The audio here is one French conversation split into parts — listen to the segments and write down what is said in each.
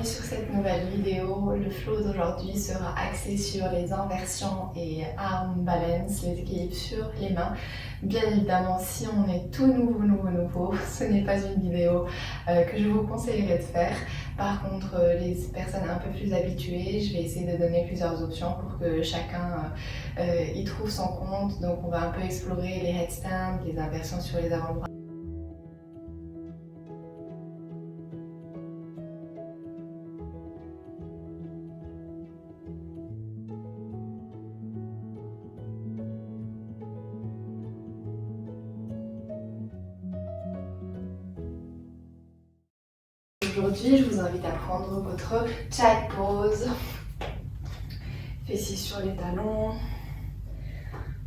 sur cette nouvelle vidéo. Le flow d'aujourd'hui sera axé sur les inversions et arm balance, les équilibres sur les mains. Bien évidemment, si on est tout nouveau, ce n'est pas une vidéo que je vous conseillerais de faire. Par contre, les personnes un peu plus habituées, je vais essayer de donner plusieurs options pour que chacun y trouve son compte. Donc on va un peu explorer les headstands, les inversions sur les avant-bras. Aujourd'hui, je vous invite à prendre votre child pose. Fessiers sur les talons.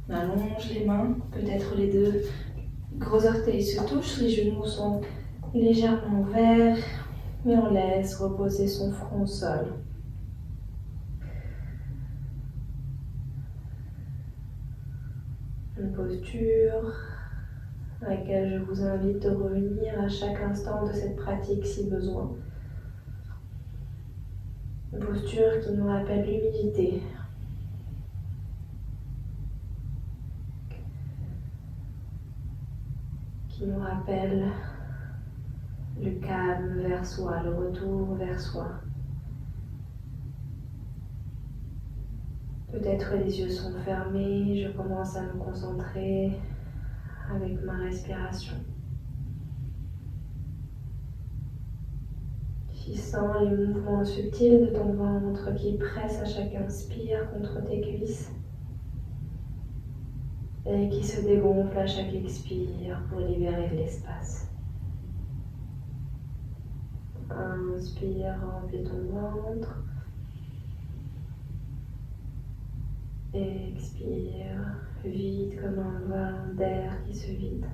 On allonge les mains, peut-être les deux gros orteils se touchent, les genoux sont légèrement ouverts, mais on laisse reposer son front au sol. Une posture à laquelle je vous invite de revenir à chaque instant de cette pratique si besoin. Une posture qui nous rappelle l'humilité. Qui nous rappelle le calme vers soi, le retour vers soi. Peut-être les yeux sont fermés, je commence à me concentrer avec ma respiration. Tu sens les mouvements subtils de ton ventre qui presse à chaque inspire contre tes cuisses et qui se dégonfle à chaque expire pour libérer de l'espace. Inspire, remplis ton ventre. Expire, vide comme un ballon d'air qui se vide.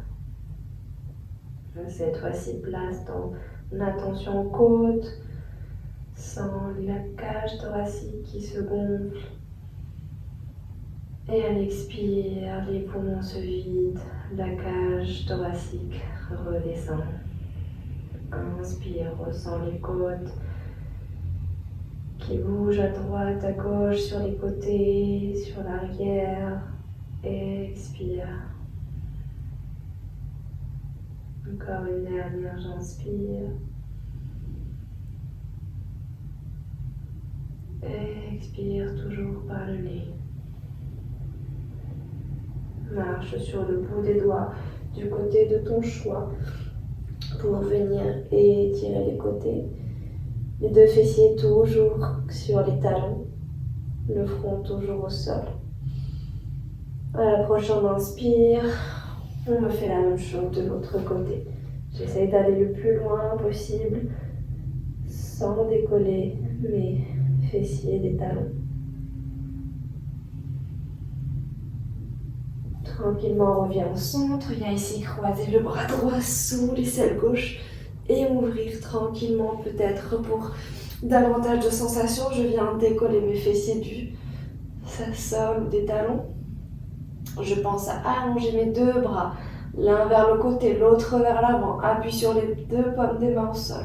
Cette fois-ci, place ton attention aux côtes, sens la cage thoracique qui se gonfle. Et à l'expire, les poumons se vident, la cage thoracique redescend. Inspire, ressens les côtes qui bougent à droite, à gauche, sur les côtés, sur l'arrière. Expire. Encore une dernière, j'inspire. Expire toujours par le nez. Marche sur le bout des doigts du côté de ton choix pour venir étirer les côtés. Les deux fessiers toujours sur les talons, le front toujours au sol. À la prochaine inspire, on me fait la même chose de l'autre côté. J'essaie d'aller le plus loin possible sans décoller mes fessiers des talons. Tranquillement, on revient au centre. Viens ici croiser le bras droit sous l'aisselle gauche et ouvrir tranquillement, peut-être pour davantage de sensations. Je viens décoller mes fessiers du sol ou des talons. Je pense à allonger mes deux bras, l'un vers le côté, l'autre vers l'avant. Appuie sur les deux paumes des mains au sol.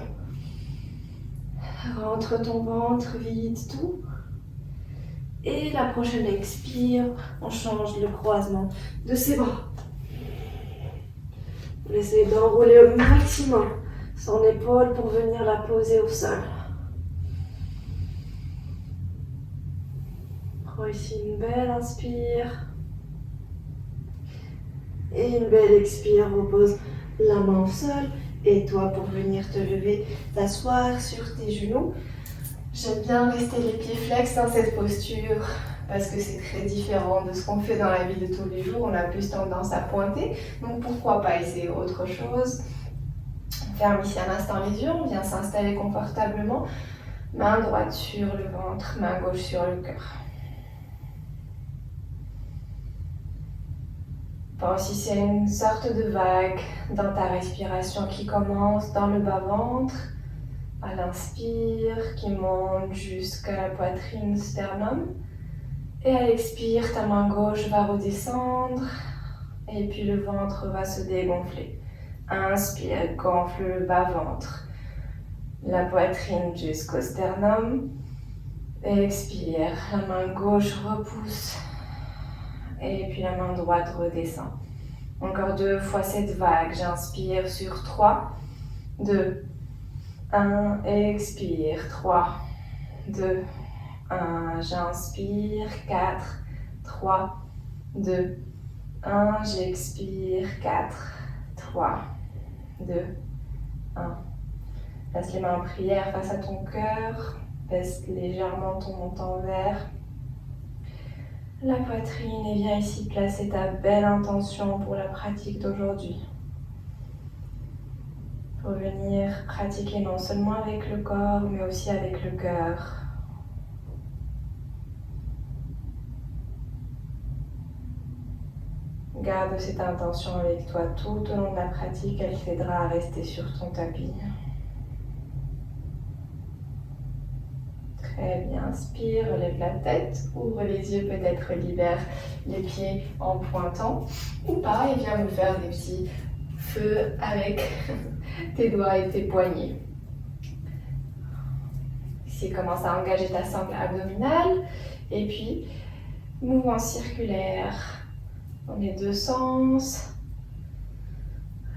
Rentre ton ventre, vide tout. Et la prochaine expire, on change le croisement de ses bras. On essaie d'enrouler au maximum son épaule pour venir la poser au sol. Prends ici une belle inspire. Et une belle expire, repose la main au sol. Et toi, pour venir te lever, t'asseoir sur tes genoux. J'aime bien rester les pieds flex dans cette posture parce que c'est très différent de ce qu'on fait dans la vie de tous les jours. On a plus tendance à pointer, donc pourquoi pas essayer autre chose. On ferme ici un instant les yeux, on vient s'installer confortablement. Main droite sur le ventre, main gauche sur le cœur. Pense si c'est une sorte de vague dans ta respiration qui commence dans le bas-ventre. À l'inspire, qui monte jusqu'à la poitrine, sternum. Et à l'expire, ta main gauche va redescendre. Et puis le ventre va se dégonfler. Inspire, gonfle le bas-ventre. la poitrine jusqu'au sternum. Expire, la main gauche repousse et puis la main droite redescend. Encore 2 fois cette vague, j'inspire sur 3, 2, 1, expire, 3, 2, 1, j'inspire, 4, 3, 2, 1, j'expire, 4, 3, 2, 1. Place les mains en prière face à ton cœur. Baisse légèrement ton menton vers la poitrine et viens ici placer ta belle intention pour la pratique d'aujourd'hui. Pour venir pratiquer non seulement avec le corps mais aussi avec le cœur. Garde cette intention avec toi tout au long de la pratique, elle t'aidera à rester sur ton tapis. Très bien, inspire, relève la tête, ouvre les yeux, peut-être libère les pieds en pointant ou pas et viens me faire des petits feux avec tes doigts et tes poignets. Ici, commence à engager ta sangle abdominale et puis mouvement circulaire dans les 2 sens.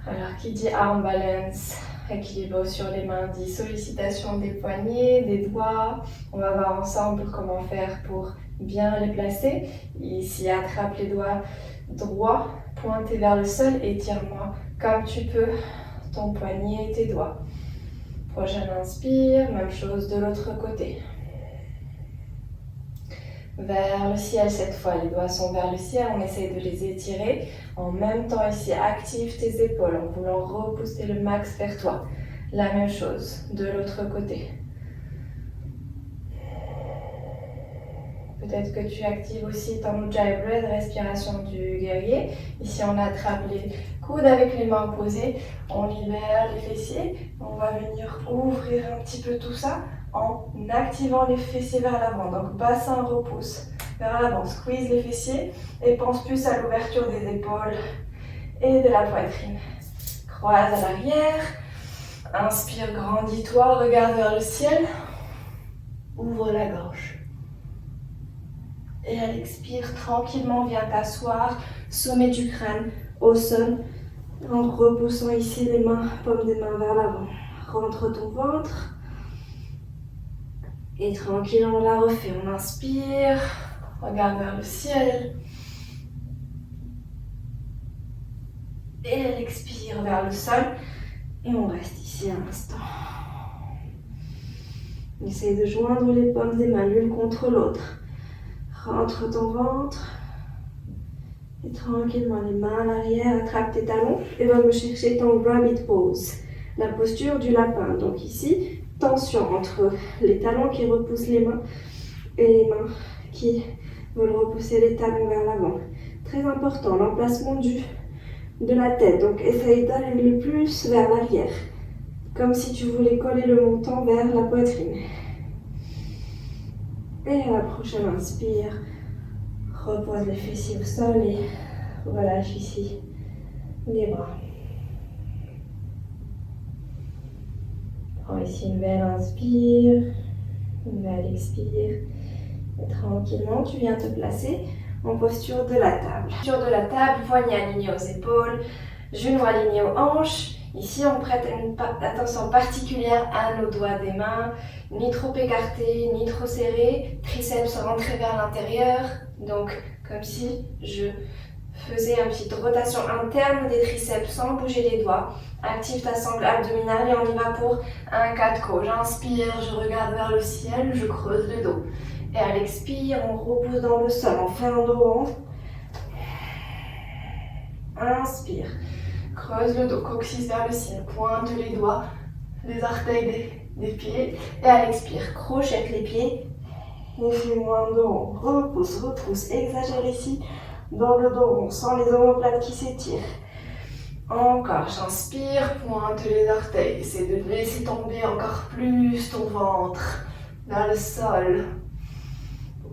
Alors qui dit arm balance, équilibre sur les mains, dit sollicitation des poignets, des doigts. On va voir ensemble comment faire pour bien les placer. Ici, attrape les doigts droits, pointés vers le sol et tire-moi comme tu peux ton poignet et tes doigts. Prochaine inspire, même chose de l'autre côté. Vers le ciel cette fois, les doigts sont vers le ciel, on essaye de les étirer. En même temps ici, active tes épaules en voulant repousser le max vers toi. La même chose de l'autre côté. Peut-être que tu actives aussi ton Ujjayi Breath, respiration du guerrier. Ici, on attrape les coudes avec les mains posées. On libère les fessiers. On va venir ouvrir un petit peu tout ça en activant les fessiers vers l'avant. Donc, bassin repousse vers l'avant. Squeeze les fessiers et pense plus à l'ouverture des épaules et de la poitrine. Croise à l'arrière. Inspire, grandis-toi, regarde vers le ciel. Ouvre la gorge. Et à l'expire, tranquillement, viens t'asseoir, sommet du crâne au sol, en repoussant ici les mains, paumes des mains vers l'avant. Rentre ton ventre. Et tranquille, on la refait. On inspire, regarde vers le ciel. Et elle expire vers le sol. Et on reste ici un instant. Essaye de joindre les paumes des mains l'une contre l'autre. Rentre ton ventre. Et tranquillement, les mains à l'arrière, attrape tes talons et va me chercher ton rabbit pose. La posture du lapin. Donc ici, tension entre les talons qui repoussent les mains et les mains qui veulent repousser les talons vers l'avant. Très important, l'emplacement de la tête. Donc essaye d'aller le plus vers l'arrière. Comme si tu voulais coller le menton vers la poitrine. Et à la prochaine inspire, repose les fessiers au sol et relâche ici les bras. Prends ici une belle inspire, une belle expire. Et tranquillement, tu viens te placer en posture de la table. Posture de la table, poignets alignés aux épaules, genoux alignés aux hanches. Ici, on prête une attention particulière à nos doigts des mains, ni trop écartés, ni trop serrés, triceps rentrés vers l'intérieur. Donc, comme si je faisais une petite rotation interne des triceps sans bouger les doigts. Active ta sangle abdominale et on y va pour un 4 J'inspire, je regarde vers le ciel, je creuse le dos. Et à l'expire, on repousse dans le sol, on fait un dos rond. Inspire. Creuse le dos, coccyx vers le ciel, pointe les doigts, les orteils des pieds. Et à l'expire, crochette les pieds. Et fais-moi un dos rond. Repousse, repousse. Exagère ici dans le dos rond. Sens les omoplates qui s'étirent. Encore, j'inspire, pointe les orteils. Essaie de laisser tomber encore plus ton ventre vers le sol.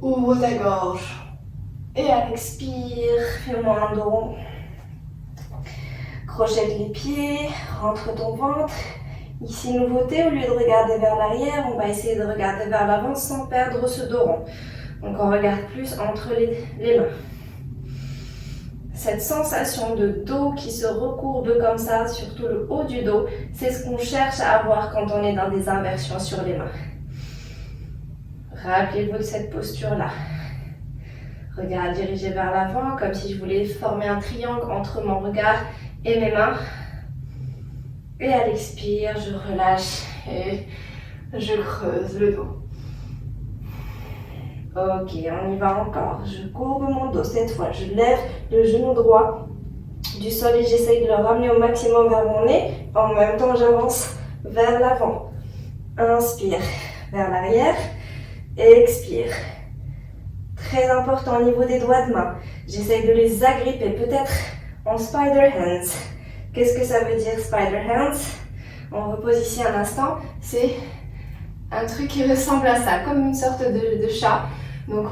Ouvre ta gorge. Et à l'expire, fais-moi un dos rond. Crochette les pieds, rentre ton ventre Ici, nouveauté, au lieu de regarder vers l'arrière, on va essayer de regarder vers l'avant sans perdre ce dos rond. Donc on regarde plus entre les mains. Cette sensation de dos qui se recourbe comme ça, surtout le haut du dos, c'est ce qu'on cherche à avoir quand on est dans des inversions sur les mains. Rappelez-vous de cette posture-là. Regard dirigé vers l'avant, comme si je voulais former un triangle entre mon regard et mes mains. Et à l'expire, je relâche et je creuse le dos. Ok, on y va encore. Je courbe mon dos. Cette fois, je lève le genou droit du sol et j'essaye de le ramener au maximum vers mon nez. En même temps, j'avance vers l'avant. Inspire vers l'arrière. Expire. Très important au niveau des doigts de main. J'essaye de les agripper, peut-être en spider hands. Qu'est-ce que ça veut dire spider hands? On repose ici un instant. C'est un truc qui ressemble à ça, comme une sorte de chat. Donc,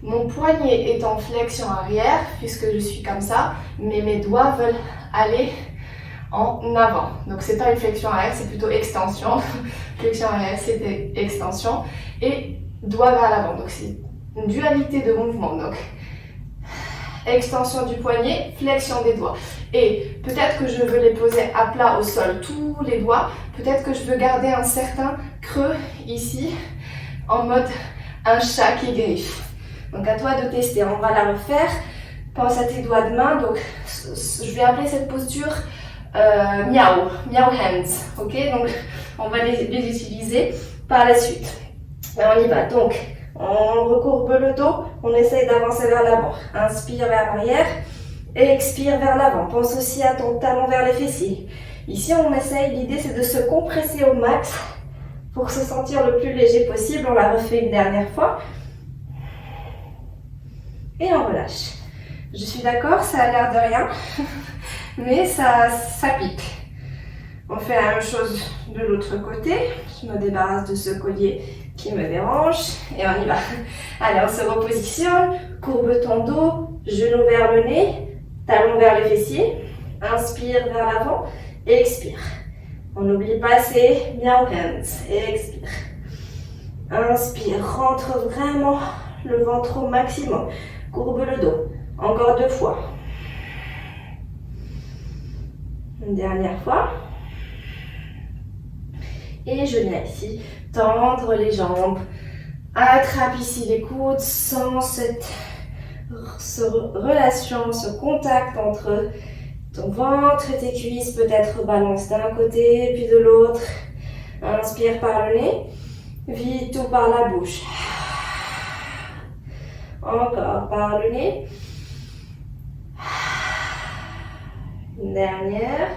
mon poignet est en flexion arrière, puisque je suis comme ça, mais mes doigts veulent aller en avant. Donc, c'est pas une flexion arrière, c'est plutôt extension. Flexion arrière, c'est extension. Et doigts vers l'avant. Donc, c'est une dualité de mouvement. Donc, extension du poignet, flexion des doigts. Et peut-être que je veux les poser à plat au sol, tous les doigts. Peut-être que je veux garder un certain creux ici, en mode un chat qui griffe. Donc à toi de tester, on va la refaire. Pense à tes doigts de main. Donc je vais appeler cette posture miaou hands. Ok, donc on va les utiliser par la suite. Et on y va. Donc on recourbe le dos, on essaye d'avancer vers l'avant. Inspire vers l'arrière et expire vers l'avant. Pense aussi à ton talon vers les fessiers. Ici, on essaye, l'idée c'est de se compresser au max pour se sentir le plus léger possible. On la refait une dernière fois. Et on relâche. Je suis d'accord, ça a l'air de rien, mais ça pique. On fait la même chose de l'autre côté. Je me débarrasse de ce collier qui me dérange et on y va. Allez, on se repositionne, courbe ton dos, genou vers le nez, talon vers les fessiers, inspire vers l'avant et expire. On n'oublie pas, c'est miaou hands et expire. Inspire, rentre vraiment le ventre au maximum, courbe le dos. Encore 2 fois. Une dernière fois. Et je viens ici tendre les jambes. Attrape ici les coudes sans cette relation, ce contact entre ton ventre et tes cuisses. Peut-être balance d'un côté puis de l'autre. Inspire par le nez. Vide tout par la bouche. Encore par le nez. Une dernière.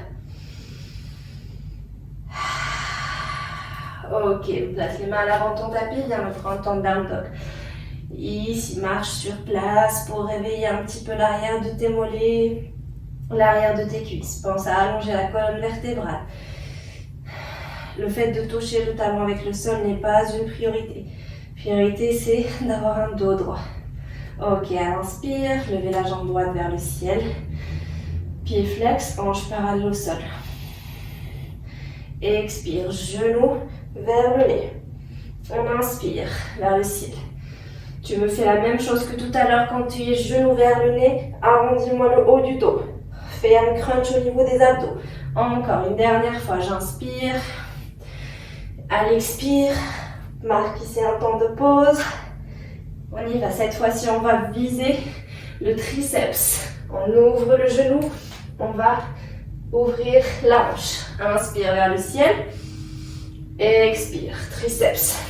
Ok, place les mains à l'avant de ton tapis, viens me prendre ton down dog. Ici, marche sur place pour réveiller un petit peu l'arrière de tes mollets, l'arrière de tes cuisses. Pense à allonger la colonne vertébrale. Le fait de toucher le talon avec le sol n'est pas une priorité. Priorité, c'est d'avoir un dos droit. Ok, à l'inspire, levez la jambe droite vers le ciel. Pied flex, hanche parallèle au sol. Expire, genou vers le nez. On inspire vers le ciel. Tu me fais la même chose que tout à l'heure quand tu es genou vers le nez. Arrondis-moi le haut du dos. Fais un crunch au niveau des abdos. Encore une dernière fois, j'inspire. À l'expire, marque ici un temps de pause. On y va, cette fois-ci on va viser le triceps. On ouvre le genou, on va ouvrir la hanche. Inspire vers le ciel. Expire, triceps.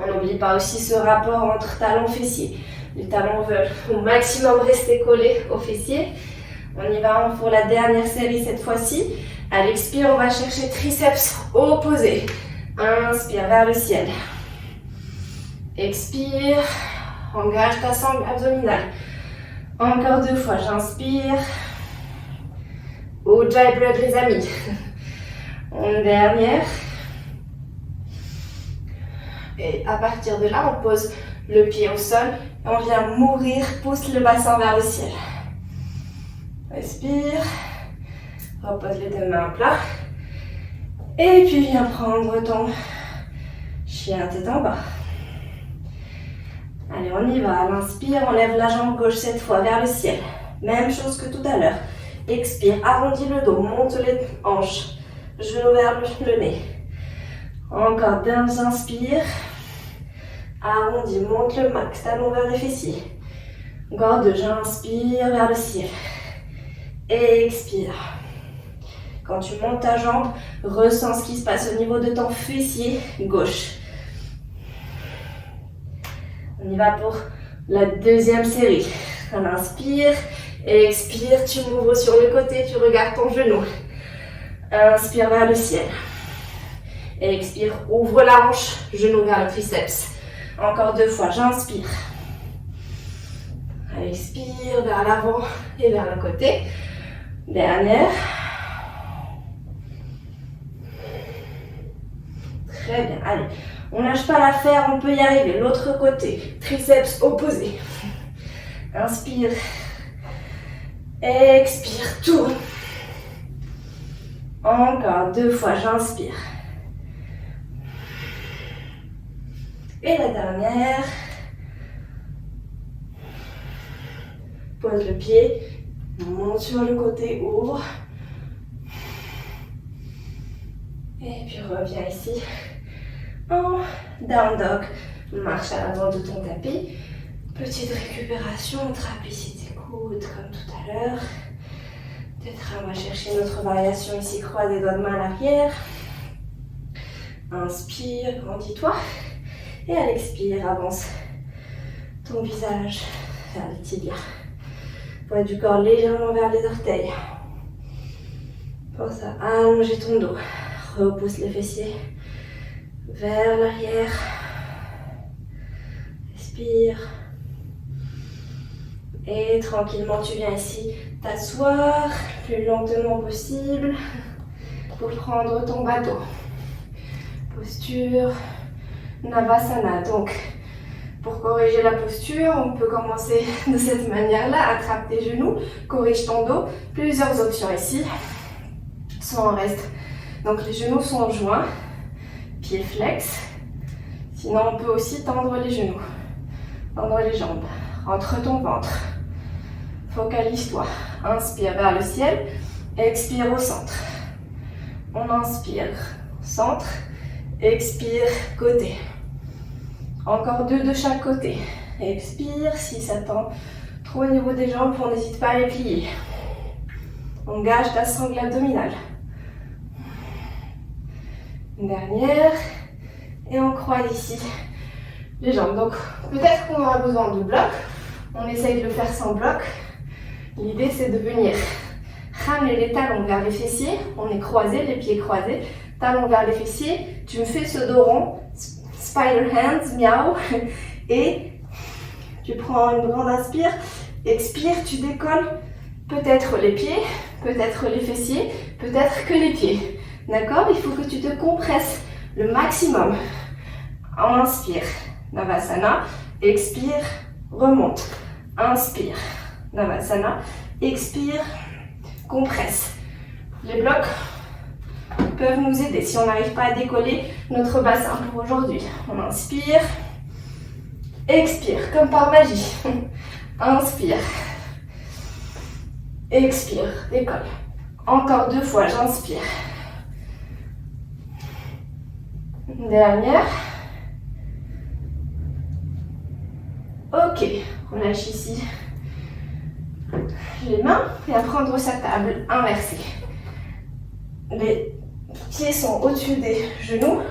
On n'oublie pas aussi ce rapport entre talons-fessiers. Les talons veulent au maximum rester collés aux fessiers. On y va pour la dernière série cette fois-ci. À l'expire, on va chercher triceps opposé. Inspire vers le ciel. Expire, engage ta sangle abdominale. Encore 2 fois, j'inspire. Ujjayi breath les amis. Une dernière. Et à partir de là, on pose le pied au sol. Et on vient mourir, pousse le bassin vers le ciel. Respire. Repose les 2 mains à plat. Et puis viens prendre ton chien tête en bas. Allez, on y va. À l'inspire, on lève la jambe gauche cette fois vers le ciel. Même chose que tout à l'heure. Expire, arrondis le dos, monte les hanches. Genoux vers le nez. Encore deux inspire. Arrondis, monte le max, talon vers les fessiers. Encore deux, j'inspire vers le ciel. Expire. Quand tu montes ta jambe, ressens ce qui se passe au niveau de ton fessier gauche. On y va pour la deuxième série. On inspire, expire, tu m'ouvres sur le côté, tu regardes ton genou. Inspire vers le ciel. Expire, ouvre la hanche, genou vers le triceps. Encore deux fois, j'inspire. Expire vers l'avant et vers le côté. Dernière. Très bien, allez. On lâche pas l'affaire, on peut y arriver. L'autre côté, triceps opposé. Inspire. Expire, tourne. Encore deux fois, j'inspire. Et la dernière. Pose le pied, monte sur le côté, ouvre. Et puis reviens ici. En down dog. Marche à l'avant de ton tapis. Petite récupération, attrape ici tes coudes comme tout à l'heure. Peut-être on va chercher notre variation ici, croise les doigts de main à l'arrière. Inspire, grandis-toi. Et à l'expire, avance ton visage vers les tibias. Poids du corps légèrement vers les orteils. Pense à allonger ton dos. Repousse les fessiers vers l'arrière. Respire. Et tranquillement, tu viens ici t'asseoir le plus lentement possible pour prendre ton bateau. Posture Navasana. Donc, pour corriger la posture, on peut commencer de cette manière-là. Attrape tes genoux, corrige ton dos. Plusieurs options ici. Soit on reste. Donc les genoux sont joints, pieds flex. Sinon, on peut aussi tendre les genoux, tendre les jambes. Entre ton ventre. Focalise-toi. Inspire vers le ciel. Expire au centre. On inspire, centre. Expire, côté. Encore deux de chaque côté. Expire, si ça tend trop au niveau des jambes, on n'hésite pas à les plier. Engage ta sangle abdominale. Une dernière. Et on croise ici les jambes. Donc peut-être qu'on aura besoin de bloc. On essaye de le faire sans bloc. L'idée c'est de venir ramener les talons vers les fessiers. On est croisés, les pieds croisés. Talons vers les fessiers. Tu me fais ce dos rond. Spider hands, miaou. Et tu prends une grande inspire. Expire, tu décolles. Peut-être les pieds, peut-être les fessiers, peut-être que les pieds. D'accord? Il faut que tu te compresses le maximum. On inspire. Navasana. Expire. Remonte. Inspire. Navasana. Expire. Compresse. Les blocs peuvent nous aider si on n'arrive pas à décoller notre bassin pour aujourd'hui. On inspire. Expire. Comme par magie. Inspire. Expire. Décolle. Encore deux fois. J'inspire. Une dernière. Ok, on lâche ici les mains et à prendre sa table inversée. Les pieds sont au-dessus des genoux.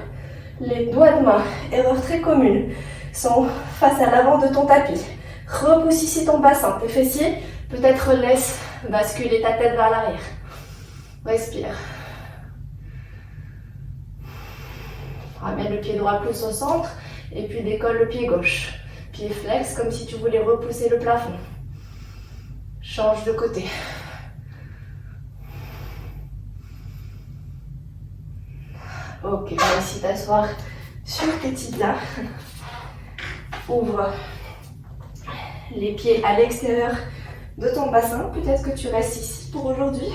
Les doigts de main, erreur très commune, sont face à l'avant de ton tapis. Repousse ici ton bassin, tes fessiers. Peut-être laisse basculer ta tête vers l'arrière. Respire. Ramène le pied droit plus au centre et puis décolle le pied gauche. Pied flex comme si tu voulais repousser le plafond. Change de côté. Ok, on va ici t'asseoir sur tes tibias. Ouvre les pieds à l'extérieur de ton bassin. Peut-être que tu restes ici pour aujourd'hui.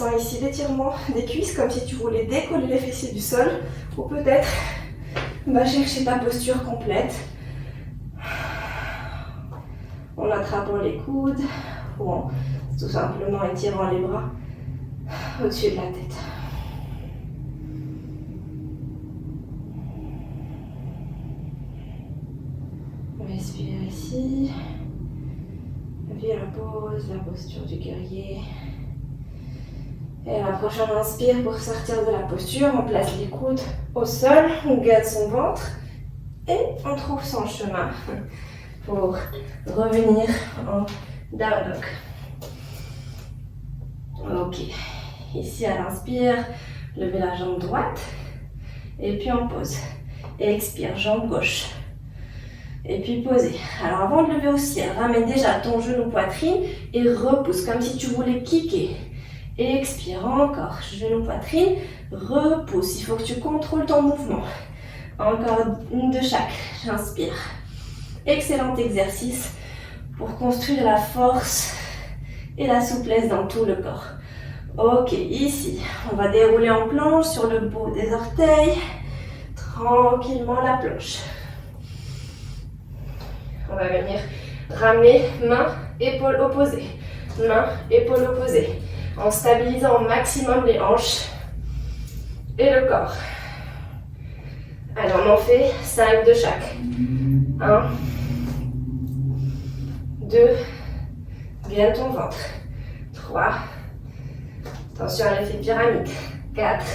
sens ici l'étirement des cuisses comme si tu voulais décoller les fessiers du sol. Ou peut-être va chercher ta posture complète en attrapant les coudes ou en tout simplement étirant les bras au-dessus de la tête. Respire ici. Et puis la pose, la posture du guerrier. Et à la prochaine inspire pour sortir de la posture, on place les coudes au sol, on garde son ventre et on trouve son chemin pour revenir en down dog. Ok, ici à l'inspire, levez la jambe droite et puis on pose. Et expire, jambe gauche. Et puis posez. Alors avant de lever au ciel, ramène déjà ton genou poitrine et repousse comme si tu voulais kicker. Et expire encore, genou poitrine, repousse. Il faut que tu contrôles ton mouvement. Encore une de chaque, j'inspire. Excellent exercice pour construire la force et la souplesse dans tout le corps. Ok, ici, on va dérouler en planche sur le bout des orteils. Tranquillement la planche. On va venir ramener main, épaule opposée. Main, épaule opposée. En stabilisant au maximum les hanches et le corps. Alors on en fait 5 de chaque. 1, 2, bien ton ventre. 3, attention à l'effet pyramide. 4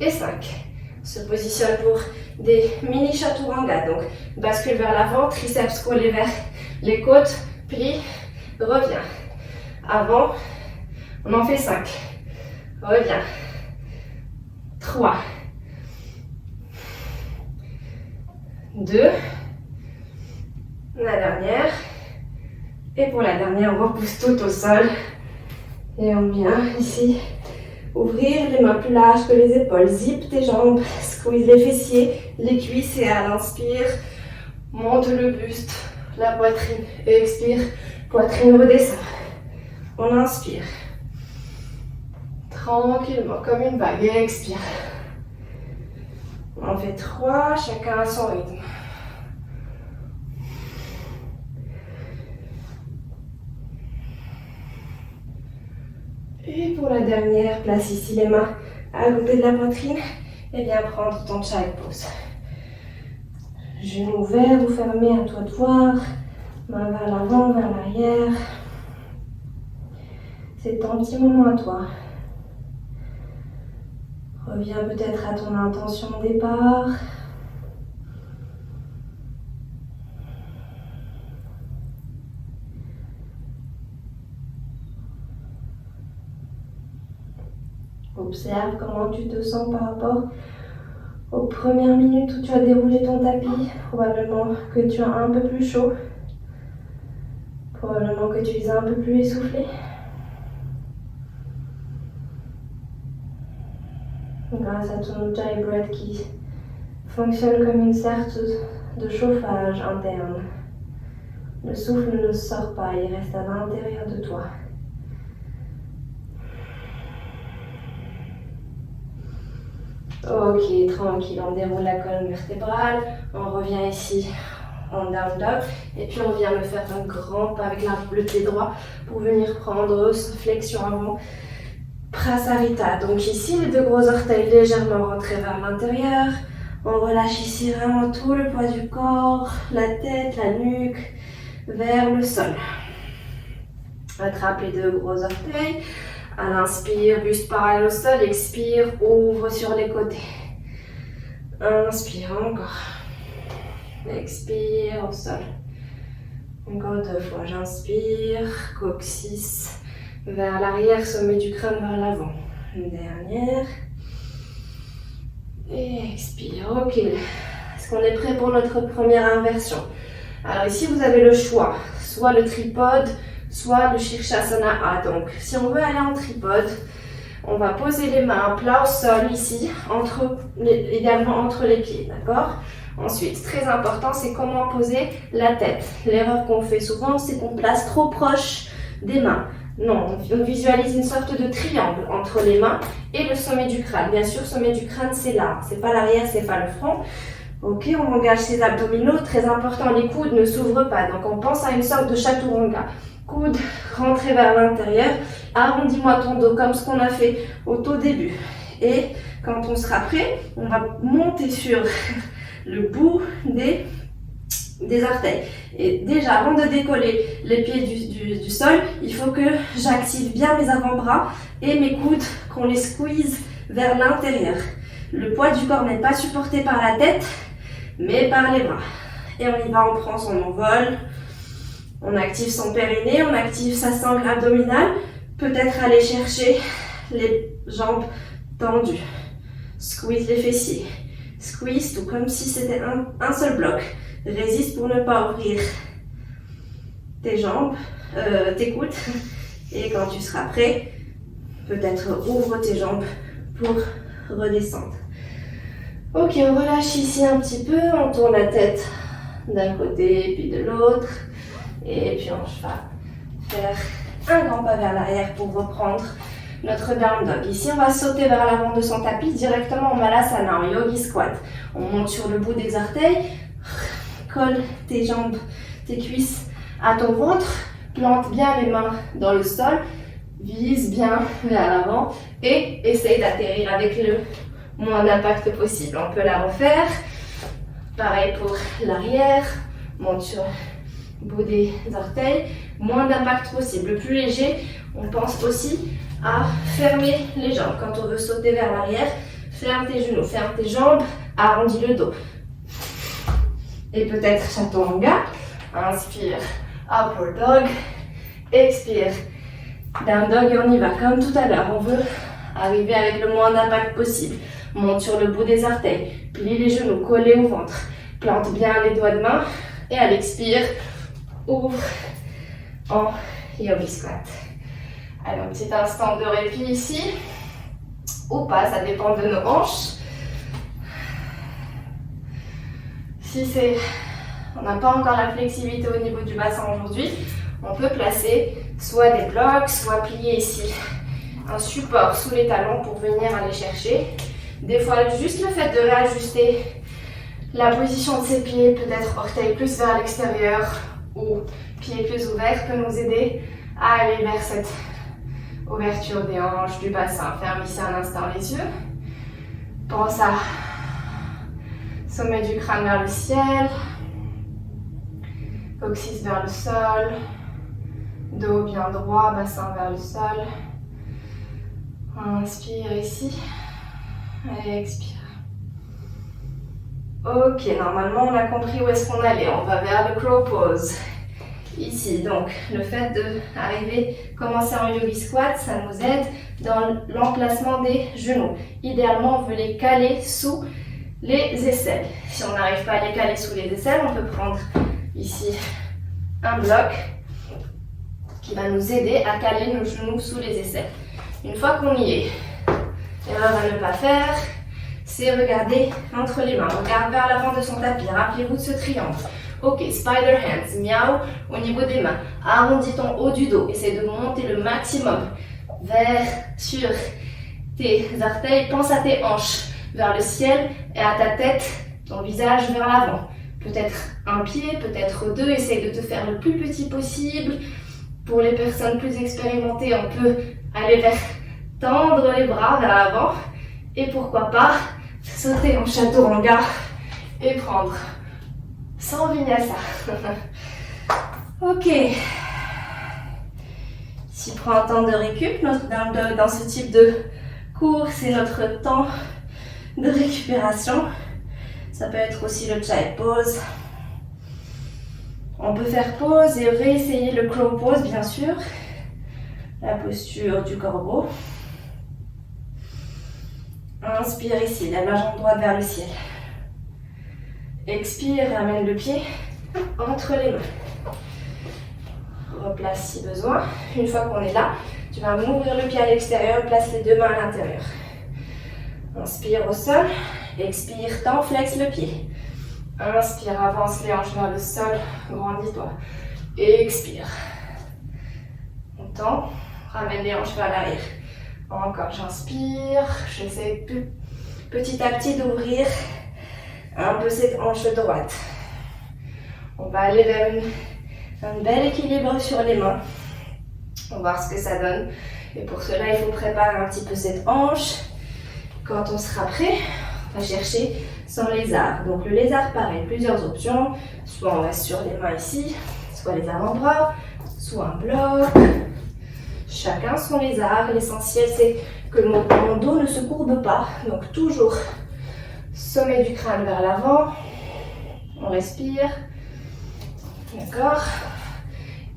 et 5. On se positionne pour des mini chaturanga. Donc bascule vers l'avant, triceps collés vers les côtes, plie, reviens. Avant, on en fait 5. Reviens. 3. 2. La dernière. Et pour la dernière, on repousse tout au sol. Et on vient ici ouvrir les mains plus larges que les épaules. Zip tes jambes, squeeze les fessiers, les cuisses et à l'inspire, monte le buste, la poitrine. Et expire, poitrine redescend. On inspire. Tranquillement, comme une vague. Et expire. On en fait 3, chacun à son rythme. Et pour la dernière, place ici les mains à côté de la poitrine et viens prendre ton child pose. Genoux ouverts ou fermés, à toi de voir. Main vers l'avant, vers l'arrière. C'est ton petit moment à toi. Reviens peut-être à ton intention de départ. Observe comment tu te sens par rapport aux premières minutes où tu as déroulé ton tapis. Probablement que tu as un peu plus chaud. Probablement que tu es un peu plus essoufflé. Grâce à ton Ujjayi Breath qui fonctionne comme une sorte de chauffage interne. Le souffle ne sort pas, il reste à l'intérieur de toi. Ok, tranquille, on déroule la colonne vertébrale, on revient ici en down dog et puis on vient me faire un grand pas avec le pied droit pour venir prendre flexion avant. Prasarita, donc ici les deux gros orteils légèrement rentrés vers l'intérieur. On relâche ici vraiment tout le poids du corps, la tête, la nuque, vers le sol. Attrape les deux gros orteils. À l'inspire, buste parallèle au sol. Expire, ouvre sur les côtés. Inspire encore. Expire au sol. Encore 2 fois. J'inspire, coccyx vers l'arrière, sommet du crâne vers l'avant. Une dernière. Et expire. Ok. Est-ce qu'on est prêt pour notre première inversion? Alors ici, vous avez le choix. Soit le tripode, soit le Shirshasana A. Donc, si on veut aller en tripode, on va poser les mains plat au sol ici, également entre les pieds, d'accord? Ensuite, très important, c'est comment poser la tête. L'erreur qu'on fait souvent, c'est qu'on place trop proche des mains. Non, on visualise une sorte de triangle entre les mains et le sommet du crâne. Bien sûr, sommet du crâne, c'est là. C'est pas l'arrière, c'est pas le front. Ok, on engage ses abdominaux. Très important, les coudes ne s'ouvrent pas. Donc, on pense à une sorte de chaturanga. Coude rentré vers l'intérieur. Arrondis-moi ton dos comme ce qu'on a fait au tout début. Et quand on sera prêt, on va monter sur le bout des orteils. Et déjà, avant de décoller les pieds du sol, il faut que j'active bien mes avant-bras et mes coudes, qu'on les squeeze vers l'intérieur. Le poids du corps n'est pas supporté par la tête, mais par les bras. Et on y va, on prend son envol. On active son périnée, on active sa sangle abdominale. Peut-être aller chercher les jambes tendues. Squeeze les fessiers. Squeeze tout comme si c'était un seul bloc. Résiste pour ne pas ouvrir tes jambes, tes coudes. Et quand tu seras prêt, peut-être ouvre tes jambes pour redescendre. Ok, on relâche ici un petit peu. On tourne la tête d'un côté puis de l'autre. Et puis on va faire un grand pas vers l'arrière pour reprendre notre down dog. Ici, on va sauter vers l'avant de son tapis directement en malasana, en yogi squat. On monte sur le bout des orteils. Colle tes jambes, tes cuisses à ton ventre, plante bien les mains dans le sol, vise bien vers l'avant et essaye d'atterrir avec le moins d'impact possible. On peut la refaire, pareil pour l'arrière, monte sur le bout des orteils, moins d'impact possible, le plus léger. On pense aussi à fermer les jambes. Quand on veut sauter vers l'arrière, ferme tes genoux, ferme tes jambes, arrondis le dos. Et peut-être chaturanga. Inspire, upward dog. Expire, down dog et on y va comme tout à l'heure. On veut arriver avec le moins d'impact possible. Monte sur le bout des orteils. Plie les genoux, collés au ventre. Plante bien les doigts de main. Et à l'expire, ouvre en yogi squat. Allez, un petit instant de répit ici. Ou pas, ça dépend de nos hanches. Si on n'a pas encore la flexibilité au niveau du bassin aujourd'hui, on peut placer soit des blocs, soit plier ici un support sous les talons pour venir aller chercher. Des fois, juste le fait de réajuster la position de ses pieds, peut-être orteils plus vers l'extérieur ou pieds plus ouverts, peut nous aider à aller vers cette ouverture des hanches, du bassin. Ferme ici un instant les yeux. Pense à sommet du crâne vers le ciel, coccyx vers le sol, dos bien droit, bassin vers le sol. Inspire ici, et expire. Ok, normalement on a compris où est-ce qu'on allait, on va vers le crow pose. Ici, donc, le fait d'arriver, commencer en yogi squat, ça nous aide dans l'emplacement des genoux. Idéalement, on veut les caler sous les aisselles. Si on n'arrive pas à les caler sous les aisselles, on peut prendre ici un bloc qui va nous aider à caler nos genoux sous les aisselles. Une fois qu'on y est, l'erreur à ne pas faire, c'est regarder entre les mains. Regarde vers l'avant de son tapis. Rappelez-vous de ce triangle. Ok, spider hands, miaou au niveau des mains. Arrondis ton haut du dos. Essaie de monter le maximum sur tes orteils. Pense à tes hanches vers le ciel et à ta tête, ton visage vers l'avant. Peut-être un pied, peut-être deux. Essaye de te faire le plus petit possible. Pour les personnes plus expérimentées, on peut aller tendre les bras vers l'avant. Et pourquoi pas sauter en chaturanga et prendre 100 vinyasa. Ok. Si prend un temps de récup, dans ce type de cours, c'est notre temps de récupération. Ça peut être aussi le child pose. On peut faire pause et réessayer le crow pose, bien sûr. La posture du corbeau. Inspire ici, lève la jambe droite vers le ciel. Expire, ramène le pied entre les mains. Replace si besoin. Une fois qu'on est là, tu vas m'ouvrir le pied à l'extérieur, place les deux mains à l'intérieur. Inspire au sol, expire, tends, flex le pied. Inspire, avance les hanches vers le sol, grandis-toi. Expire. On tend, Ramène les hanches vers l'arrière. Encore, j'inspire. J'essaie petit à petit d'ouvrir un peu cette hanche droite. On va aller vers un bel équilibre sur les mains. On va voir ce que ça donne. Et pour cela, il faut préparer un petit peu cette hanche. Quand on sera prêt, on va chercher son lézard. Donc le lézard, pareil, plusieurs options. Soit on reste sur les mains ici, soit les avant-bras, soit un bloc. Chacun son lézard. L'essentiel, c'est que mon dos ne se courbe pas. Donc toujours sommet du crâne vers l'avant. On respire. D'accord.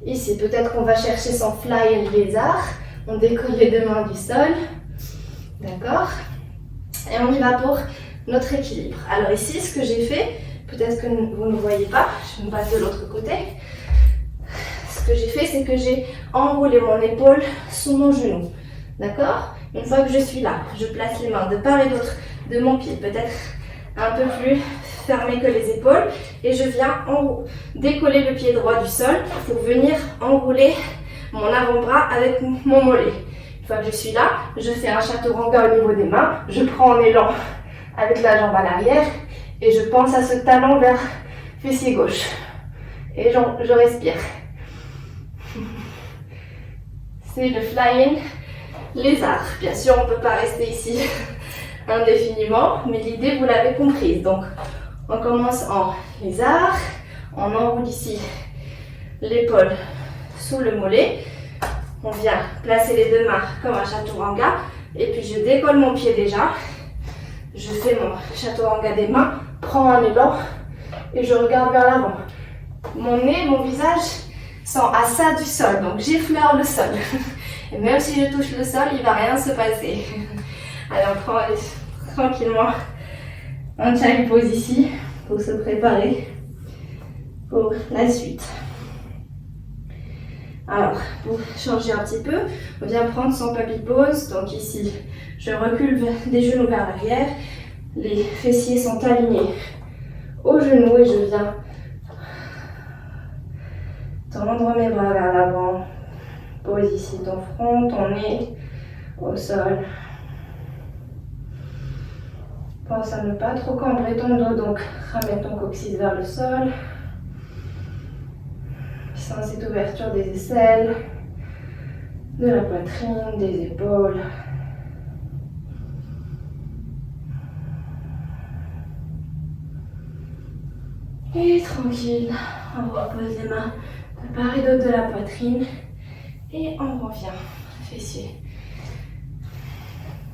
Ici, peut-être qu'on va chercher son fly lézard. On décolle les deux mains du sol. D'accord. Et on y va pour notre équilibre. Alors ici, ce que j'ai fait, peut-être que vous ne voyez pas, je me passe de l'autre côté. Ce que j'ai fait, c'est que j'ai enroulé mon épaule sous mon genou. D'accord. Une fois que je suis là, je place les mains de part et d'autre de mon pied, peut-être un peu plus fermé que les épaules. Et je viens décoller le pied droit du sol pour venir enrouler mon avant-bras avec mon mollet. Une fois que je suis là, je fais un chaturanga au niveau des mains. Je prends un élan avec la jambe à l'arrière et je pense à ce talon vers fessier gauche. Et je respire. C'est le flying lézard. Bien sûr, on ne peut pas rester ici indéfiniment, mais l'idée, vous l'avez comprise. Donc, on commence en lézard. On enroule ici l'épaule sous le mollet. On vient placer les deux mains comme un chaturanga. Et puis, je décolle mon pied déjà. Je fais mon chaturanga des mains, prends un élan et je regarde vers l'avant. Mon nez, mon visage sont à ça du sol, donc j'effleure le sol. Et même si je touche le sol, il ne va rien se passer. Alors, on prend tranquillement un child pose ici pour se préparer pour la suite. Alors, pour changer un petit peu, on vient prendre son puppy pose. Donc ici, je recule des genoux vers l'arrière. Les fessiers sont alignés aux genoux et je viens tendre mes bras vers l'avant. Pose ici ton front, ton nez au sol. Pense à ne pas trop cambrer ton dos, donc ramène ton coccyx vers le sol. Sens cette ouverture des aisselles, de la poitrine, des épaules. Et tranquille, on repose les mains de part et d'autre de la poitrine et on revient, fessier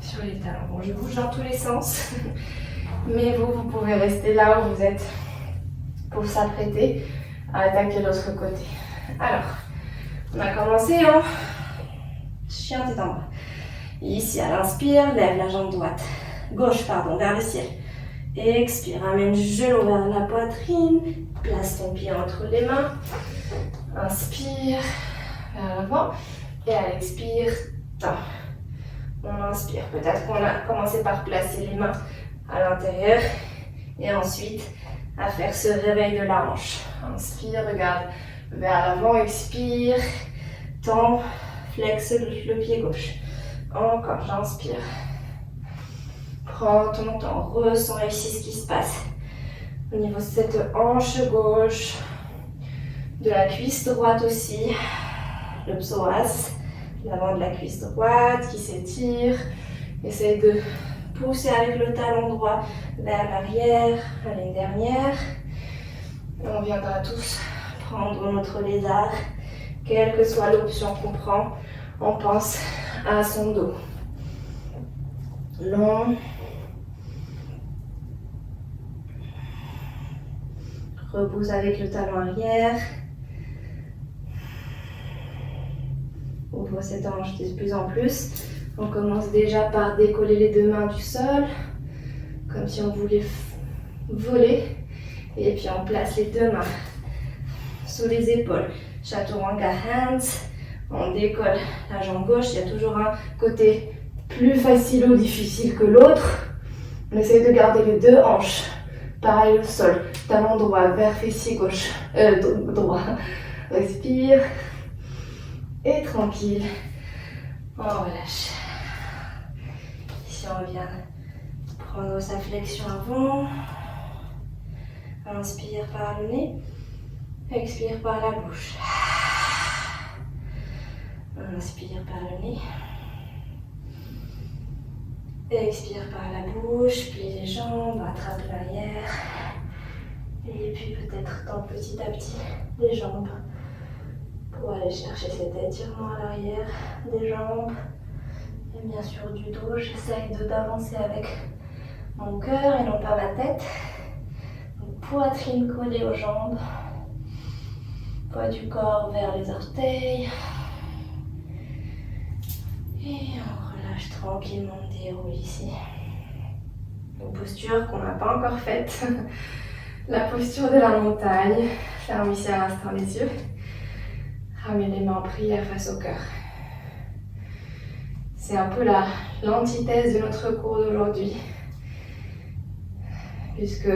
sur les talons. Bon, je bouge dans tous les sens, mais vous pouvez rester là où vous êtes pour s'apprêter à attaquer l'autre côté. Alors, on a commencé en chien tête en bas. Ici, à l'inspire, lève la jambe gauche vers le ciel. Expire, ramène genou vers la poitrine, place ton pied entre les mains. Inspire vers l'avant et à l'expire, tend. On inspire. Peut-être qu'on a commencé par placer les mains à l'intérieur et ensuite à faire ce réveil de la hanche. Inspire, regarde vers l'avant, expire, tend, flexe le pied gauche. Encore, j'inspire. Prends ton temps, ressens ici ce qui se passe au niveau de cette hanche gauche, de la cuisse droite aussi, le psoas, l'avant de la cuisse droite qui s'étire. Essaye de pousser avec le talon droit vers l'arrière, allez, une dernière. Et on viendra tous prendre notre lézard, quelle que soit l'option qu'on prend, on pense à son dos. Long. Repousse avec le talon arrière. Ouvre cette hanche de plus en plus. On commence déjà par décoller les deux mains du sol, comme si on voulait voler. Et puis on place les deux mains sous les épaules. Chaturanga hands. On décolle la jambe gauche. Il y a toujours un côté plus facile ou difficile que l'autre. On essaie de garder les deux hanches. Pareil au sol. Talon droit vers fessier gauche. Droit. Respire. Et tranquille. On relâche. Ici, on vient prendre sa flexion avant. Inspire par le nez. Expire par la bouche. Inspire par le nez. Expire par la bouche. Plie les jambes, attrape l'arrière. Et puis peut-être tends petit à petit les jambes pour aller chercher cet étirement à l'arrière des jambes. Et bien sûr du dos, j'essaye d'avancer avec mon cœur et non pas ma tête. Donc, poitrine collée aux jambes. Poids du corps vers les orteils. Et on relâche tranquillement, on déroule ici. Une posture qu'on n'a pas encore faite. La posture de la montagne. Ferme ici à l'instant les yeux. Ramène les mains en prière face au cœur. C'est un peu l'antithèse de notre cours d'aujourd'hui. Puisque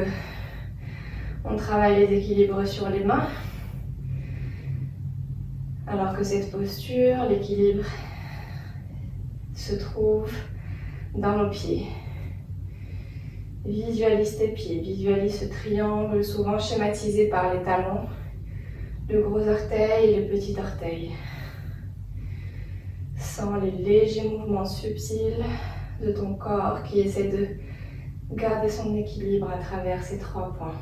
on travaille les équilibres sur les mains. Alors que cette posture, l'équilibre, se trouve dans nos pieds. Visualise tes pieds, visualise ce triangle souvent schématisé par les talons, le gros orteil et le petit orteil. Sens les légers mouvements subtils de ton corps qui essaie de garder son équilibre à travers ces 3 points.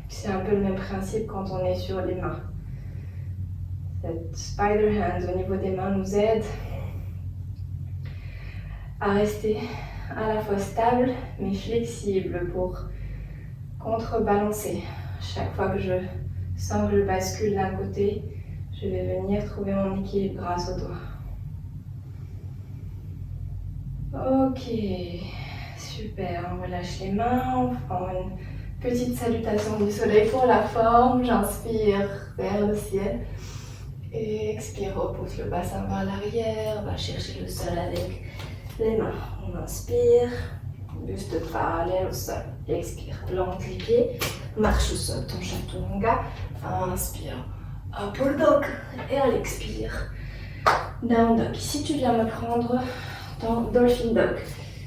C'est un peu le même principe quand on est sur les mains. Cette spider hands au niveau des mains nous aide à rester à la fois stable mais flexible pour contrebalancer. Chaque fois que je sens que je bascule d'un côté, je vais venir trouver mon équilibre grâce aux doigts. Ok, super, on relâche les mains, on prend une petite salutation du soleil pour la forme. J'inspire vers le ciel. Et expire, repousse le bassin vers l'arrière. Va chercher le sol avec les mains. On inspire, buste parallèle au sol. Expire, plante les pieds. Marche au sol, ton chaturanga. Inspire, upward dog. Et à l'expire, down dog. Ici, tu viens me prendre ton dolphin dog.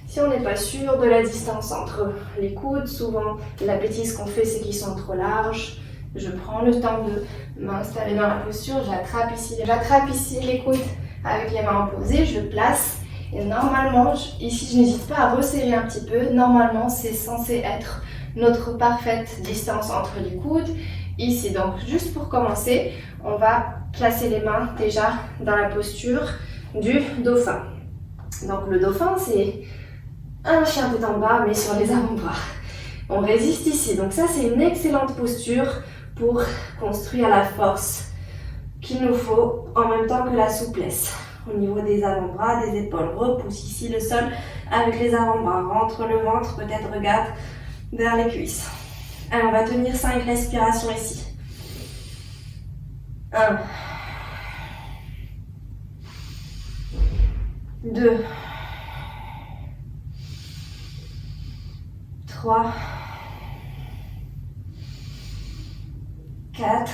Si on n'est pas sûr de la distance entre les coudes, souvent la bêtise qu'on fait c'est qu'ils sont trop larges. Je prends le temps de m'installer dans la posture, j'attrape ici les coudes avec les mains posées, je place et normalement, ici je n'hésite pas à resserrer un petit peu. Normalement c'est censé être notre parfaite distance entre les coudes. Ici donc juste pour commencer, on va placer les mains déjà dans la posture du dauphin. Donc le dauphin c'est un chien tête en bas mais sur les avant-bras. On résiste ici, donc ça c'est une excellente posture pour construire la force qu'il nous faut en même temps que la souplesse. Au niveau des avant-bras, des épaules, repousse ici le sol avec les avant-bras, rentre le ventre, peut-être regarde vers les cuisses. Allez, on va tenir 5 respirations ici. 1, 2, 3, 4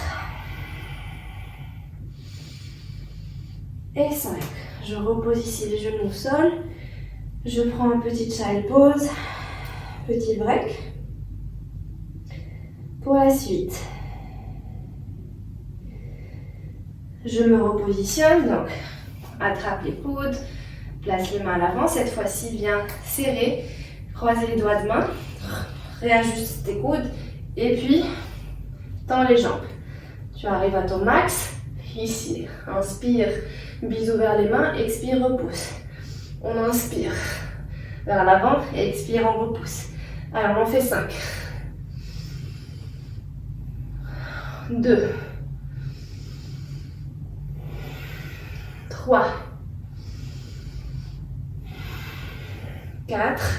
et 5. Je repose ici les genoux au sol. Je prends un petit child pose, petit break. Pour la suite, je me repositionne, donc attrape les coudes, place les mains à l'avant. Cette fois-ci, viens serrer, croiser les doigts de main, réajuste tes coudes et puis tends les jambes. Tu arrives à ton max. Ici, inspire, bisous vers les mains, expire, repousse. On inspire vers l'avant et expire, on repousse. Alors on fait 5. 2, 3, 4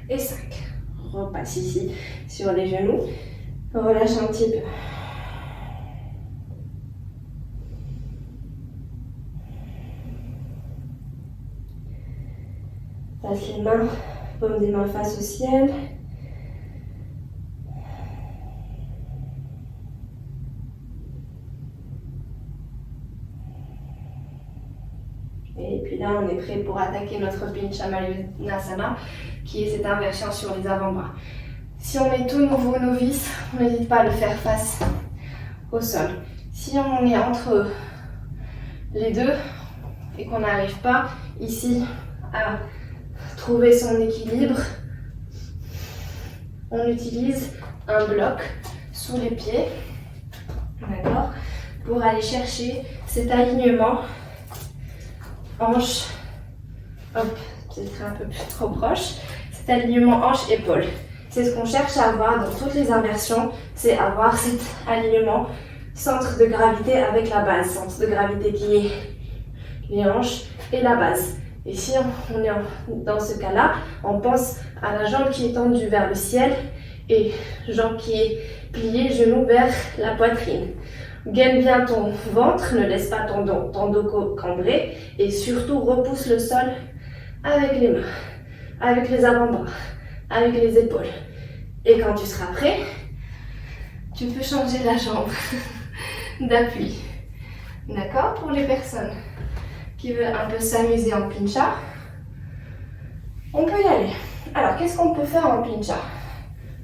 et 5. On repasse ici sur les genoux. Relâche un petit peu. Passe les mains, paume des mains face au ciel. Et puis là, on est prêt pour attaquer notre Pincha Mayurasana, qui est cette inversion sur les avant-bras. Si on est tout nouveau novice, on n'hésite pas à le faire face au sol. Si on est entre les deux et qu'on n'arrive pas ici à trouver son équilibre, on utilise un bloc sous les pieds, d'accord, pour aller chercher cet alignement hanche, hop, peut-être un peu plus trop proche, cet alignement hanche-épaule. C'est ce qu'on cherche à avoir dans toutes les inversions, c'est avoir cet alignement centre de gravité avec la base, centre de gravité qui est les hanches et la base. Et si on est dans ce cas-là, on pense à la jambe qui est tendue vers le ciel et jambe qui est pliée, genou vers la poitrine. Gaine bien ton ventre, ne laisse pas ton dos cambré et surtout repousse le sol avec les mains, avec les avant-bras, avec les épaules. Et quand tu seras prêt, tu peux changer la jambe d'appui. D'accord? Pour les personnes qui veulent un peu s'amuser en pincha, on peut y aller. Alors, qu'est-ce qu'on peut faire en pincha?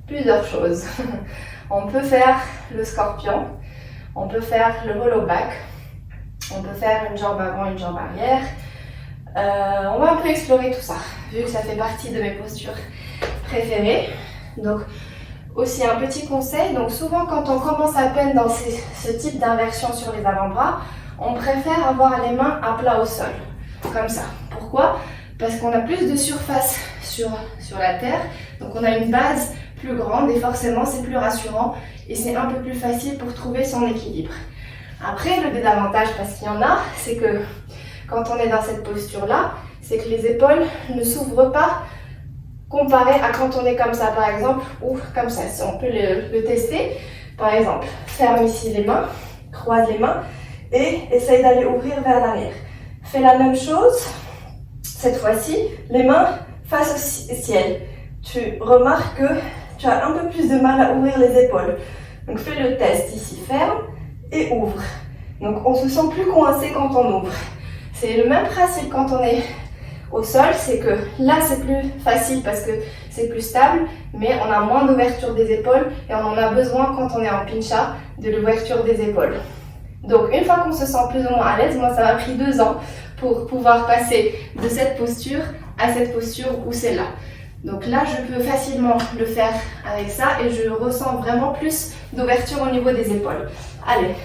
Plusieurs choses. On peut faire le scorpion, on peut faire le hollow back, on peut faire une jambe avant, une jambe arrière. On va un peu explorer tout ça, vu que ça fait partie de mes postures préférées. Donc, aussi un petit conseil, donc souvent quand on commence à peine dans ce type d'inversion sur les avant-bras, on préfère avoir les mains à plat au sol, comme ça. Pourquoi? Parce qu'on a plus de surface sur la terre, donc on a une base plus grande et forcément c'est plus rassurant et c'est un peu plus facile pour trouver son équilibre. Après, le désavantage, parce qu'il y en a, c'est que quand on est dans cette posture-là, c'est que les épaules ne s'ouvrent pas comparé à quand on est comme ça par exemple ou comme ça. On peut le tester. Par exemple, ferme ici les mains, croise les mains et essaye d'aller ouvrir vers l'arrière. Fais la même chose, cette fois-ci, les mains face au ciel. Tu remarques que tu as un peu plus de mal à ouvrir les épaules. Donc fais le test ici, ferme et ouvre. Donc on se sent plus coincé quand on ouvre. C'est le même principe quand on est au sol, c'est que là c'est plus facile parce que c'est plus stable, mais on a moins d'ouverture des épaules et on en a besoin quand on est en pincha de l'ouverture des épaules. Donc une fois qu'on se sent plus ou moins à l'aise, moi ça m'a pris 2 ans pour pouvoir passer de cette posture à cette posture où c'est là. Donc là je peux facilement le faire avec ça et je ressens vraiment plus d'ouverture au niveau des épaules. Allez,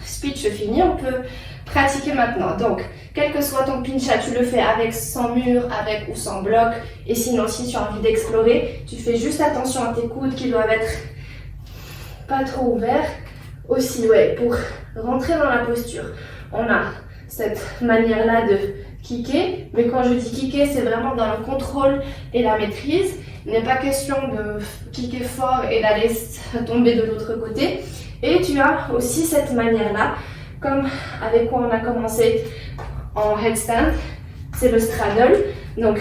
speech fini, on peut pratiquer maintenant. Donc, quel que soit ton pincha, tu le fais avec sans mur, avec ou sans bloc. Et sinon, si tu as envie d'explorer, tu fais juste attention à tes coudes qui doivent être pas trop ouverts. Aussi, ouais, pour rentrer dans la posture, on a cette manière-là de kicker. Mais quand je dis kicker, c'est vraiment dans le contrôle et la maîtrise. Il n'est pas question de kicker fort et d'aller tomber de l'autre côté. Et tu as aussi cette manière-là, comme avec quoi on a commencé en headstand, c'est le straddle. Donc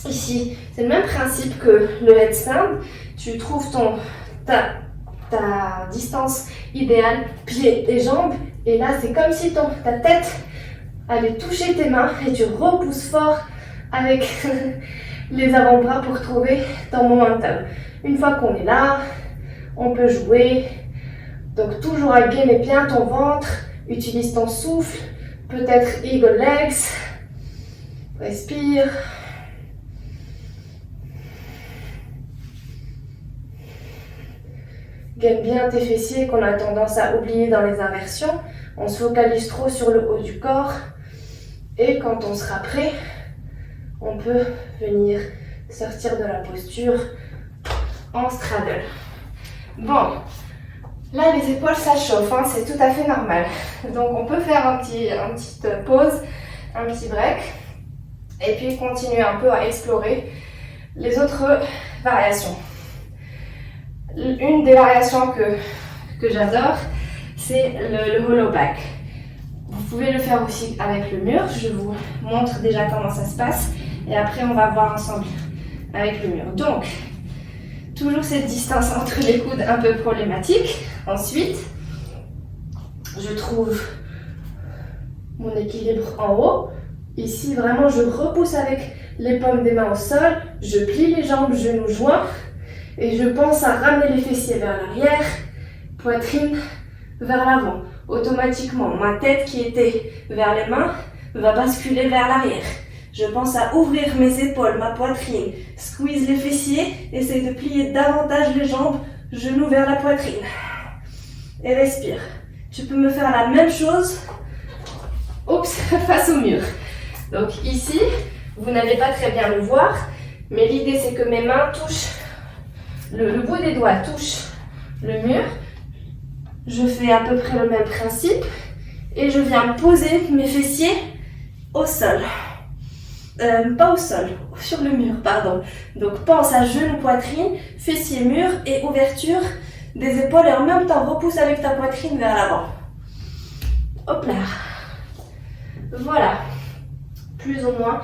ici, c'est le même principe que le headstand. Tu trouves ta distance idéale, pieds et jambes. Et là, c'est comme si ta tête allait toucher tes mains et tu repousses fort avec les avant-bras pour trouver ton momentum. Une fois qu'on est là, on peut jouer. Donc toujours à gainer bien ton ventre, utilise ton souffle, peut-être eagle legs, respire. Gaine bien tes fessiers qu'on a tendance à oublier dans les inversions. On se focalise trop sur le haut du corps. Et quand on sera prêt, on peut venir sortir de la posture en straddle. Bon. Là, les épaules, ça chauffe, hein, c'est tout à fait normal. Donc, on peut faire une petite pause, un petit break. Et puis, continuer un peu à explorer les autres variations. Une des variations que j'adore, c'est le hollow back. Vous pouvez le faire aussi avec le mur. Je vous montre déjà comment ça se passe. Et après, on va voir ensemble avec le mur. Donc, toujours cette distance entre les coudes un peu problématique. Ensuite, je trouve mon équilibre en haut. Ici, vraiment, je repousse avec les paumes des mains au sol. Je plie les jambes, genoux joints. Et je pense à ramener les fessiers vers l'arrière, poitrine vers l'avant. Automatiquement, ma tête qui était vers les mains va basculer vers l'arrière. Je pense à ouvrir mes épaules, ma poitrine, squeeze les fessiers, essaye de plier davantage les jambes, genoux vers la poitrine. Et respire. Tu peux me faire la même chose, face au mur. Donc ici, vous n'allez pas très bien le voir, mais l'idée c'est que mes mains touchent, le bout des doigts touche le mur. Je fais à peu près le même principe et je viens poser mes fessiers au sol. Pas au sol, sur le mur, pardon. Donc pense à genou, poitrine, fessier, mur et ouverture des épaules et en même temps repousse avec ta poitrine vers l'avant. Hop là. Voilà. Plus ou moins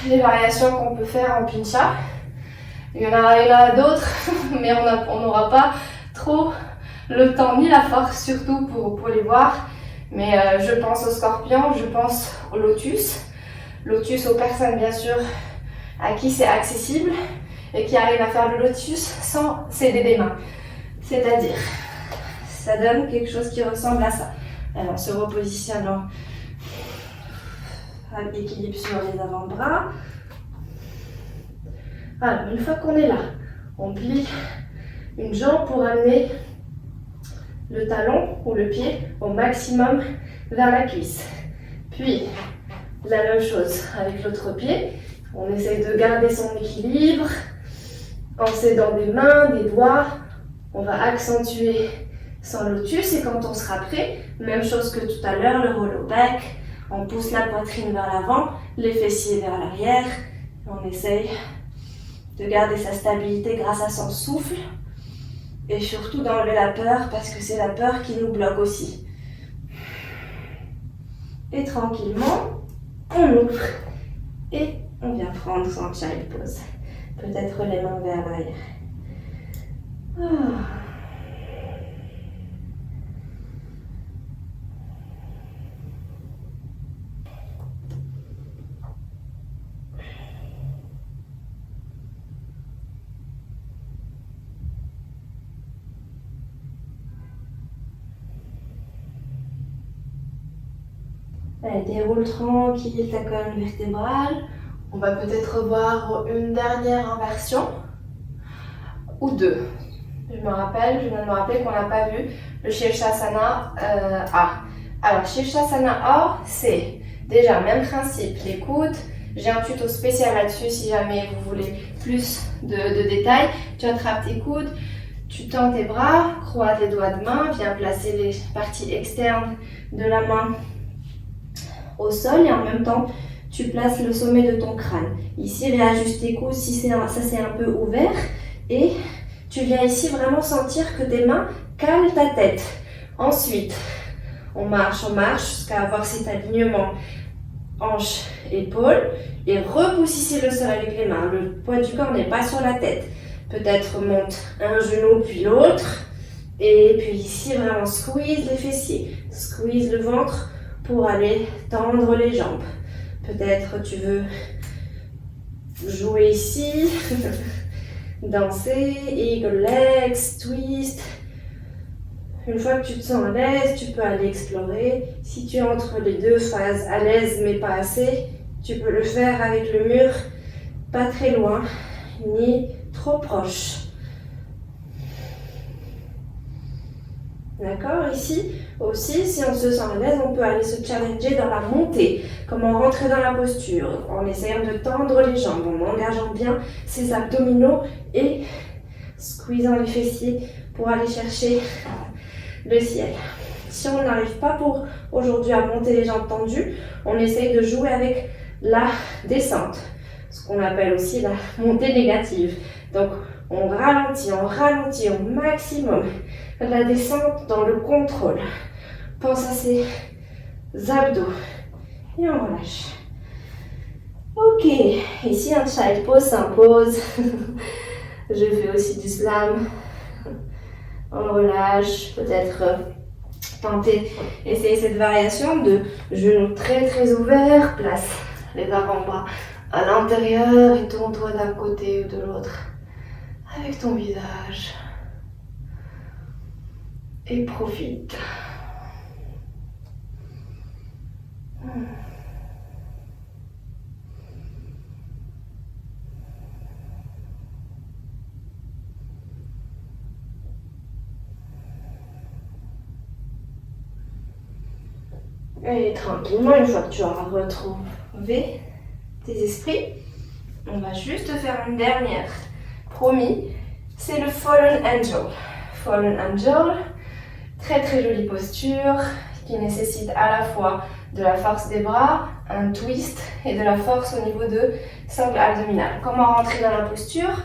les variations qu'on peut faire en pincha. Il y en a d'autres, mais on n'aura pas trop le temps ni la force, surtout pour les voir. Mais je pense au scorpion, je pense au lotus. Lotus aux personnes, bien sûr, à qui c'est accessible et qui arrivent à faire le lotus sans s'aider des mains. C'est-à-dire, ça donne quelque chose qui ressemble à ça. Alors, on se repositionne à l'équilibre sur les avant-bras. Alors, une fois qu'on est là, on plie une jambe pour amener le talon ou le pied au maximum vers la cuisse. Puis, la même chose avec l'autre pied. On essaye de garder son équilibre en s'aidant des mains, des doigts. On va accentuer son lotus et quand on sera prêt, même chose que tout à l'heure, le hollow back. On pousse la poitrine vers l'avant, les fessiers vers l'arrière. On essaye de garder sa stabilité grâce à son souffle et surtout d'enlever la peur parce que c'est la peur qui nous bloque aussi. Et tranquillement, on ouvre et on vient prendre son child pose. Peut-être les mains vers l'arrière. Allez, déroule tranquille ta colonne vertébrale. On va peut-être voir une dernière inversion ou deux. Je viens de me rappeler qu'on n'a pas vu le Shirshasana A. Alors, Shirshasana A, c'est déjà même principe, les coudes. J'ai un tuto spécial là-dessus si jamais vous voulez plus de détails. Tu attrapes tes coudes, tu tends tes bras, croise les doigts de main, viens placer les parties externes de la main au sol et en même temps tu places le sommet de ton crâne. Ici, réajuste tes coudes si ça c'est un peu ouvert et tu viens ici vraiment sentir que tes mains calent ta tête. Ensuite, on marche jusqu'à avoir cet alignement hanche, épaule et repousse ici le sol avec les mains. Le poids du corps n'est pas sur la tête. Peut-être monte un genou puis l'autre et puis ici vraiment squeeze les fessiers, squeeze le ventre pour aller tendre les jambes. Peut-être tu veux jouer ici, danser, eagle legs, twist. Une fois que tu te sens à l'aise, tu peux aller explorer. Si tu es entre les deux phases, à l'aise mais pas assez, tu peux le faire avec le mur, pas très loin, ni trop proche. D'accord? Ici aussi, si on se sent à l'aise, on peut aller se challenger dans la montée. Comment rentrer dans la posture en essayant de tendre les jambes, en engageant bien ses abdominaux et squeezant les fessiers pour aller chercher le ciel. Si on n'arrive pas pour aujourd'hui à monter les jambes tendues, on essaye de jouer avec la descente, ce qu'on appelle aussi la montée négative. Donc on ralentit au maximum la descente dans le contrôle. Pense à ses abdos et on relâche. Ok, ici un child pose s'impose. Je fais aussi du slam. On relâche, peut-être Essayez cette variation de genoux très très ouverts, place les avant-bras à l'intérieur et tourne-toi d'un côté ou de l'autre avec ton visage. Et profite. Et tranquillement, une fois que tu auras retrouvé tes esprits, on va juste faire une dernière. Promis, c'est le Fallen Angel. Fallen Angel, très très jolie posture qui nécessite à la fois de la force des bras, un twist et de la force au niveau de sangle abdominal. Comment rentrer dans la posture?